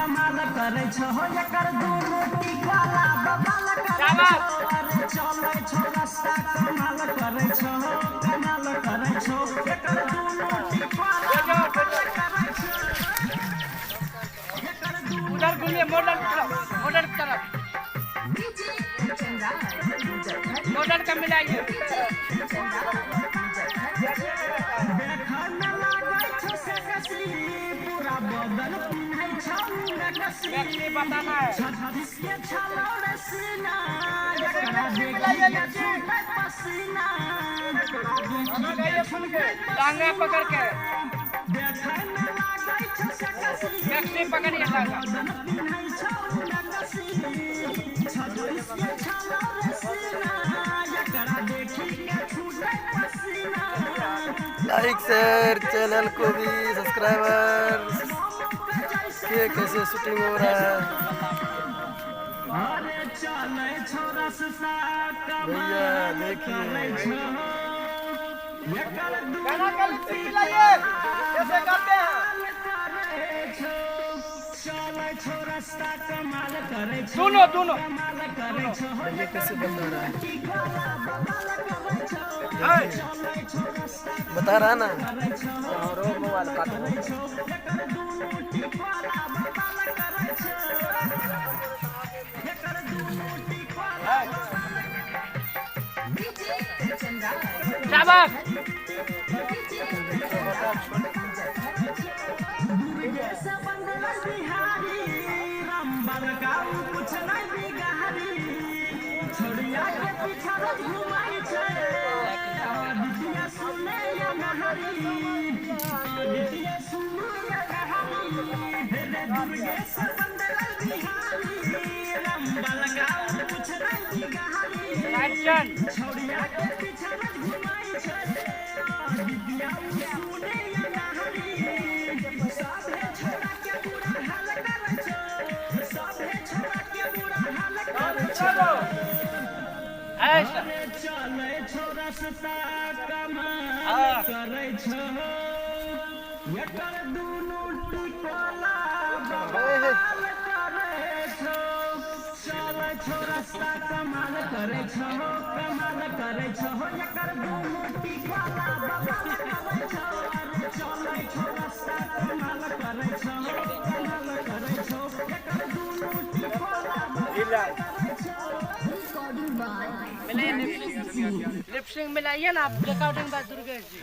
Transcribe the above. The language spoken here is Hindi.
कमाल करे छो एकर दुनु टिकाला बवाल करे छो अरे चले छो रास्ता कमाल करे छो एकर दुनु टिकाला बवाल करे छो एकर दुनु उधर घूमिए मॉडल तरफ मॉडल का मिलाइए व्यक्ति बताना है टांगा पकड़ के व्यक्ति पकड़िए टांगा लाइक शेयर चैनल को भी सब्सक्राइबर के कैसे शूटिंग हो रहा है भैया देखिए कैसे करते हैं दोनों ये कैसे बंद हो रहा है बता रहा ना और मोबाइल काटो शाबाश छोड़िया के पीछा घुमाई छे दितिया सुने या नहरी दितिया सुने या नहरी हे दुर्गे से बंदल बिहारी रंबल गाँव कुछ नहीं गहरी एक्शन छोड़िया के पीछा घुमाई छे दितिया सुने या नहरी साथे छोड़ा के बुरा हाल करे छो साथे छोड़ा के बुरा हाल करे छो ऐसा चले छो रास्ता कमाल करे छो एकर दुनु टिकोला बवाल करे छो चले छो रास्ता कमाल करे छो एकर दुनु टिकोला बवाल करे छो अरे चले छो रास्ता कमाल करे छो एकर दुनु टिकोला लिपसिंग मिलाइए ना आप रिकॉर्डिंग बाय दुर्गेश जी